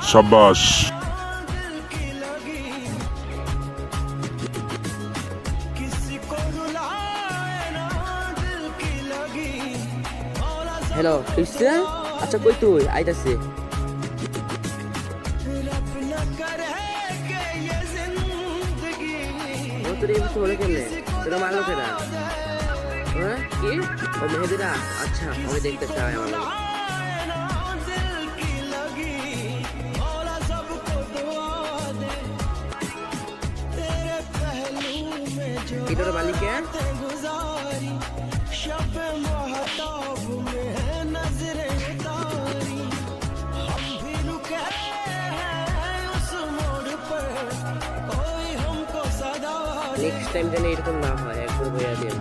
शाबाश। হ্যালো কিসে? আচ্ছা কই তুই? আইতাছি। ও তোর এই বলে কেমনে? তোরা মারলো কেনা? হ্যাঁ কি? ও মেহেদিরা? আচ্ছা আমি দেখতে চাই আমার লোক। কিটোর মালিকে? নেক্সট টাইম যেন এরকম না হয়, একবার বইয়া দিন।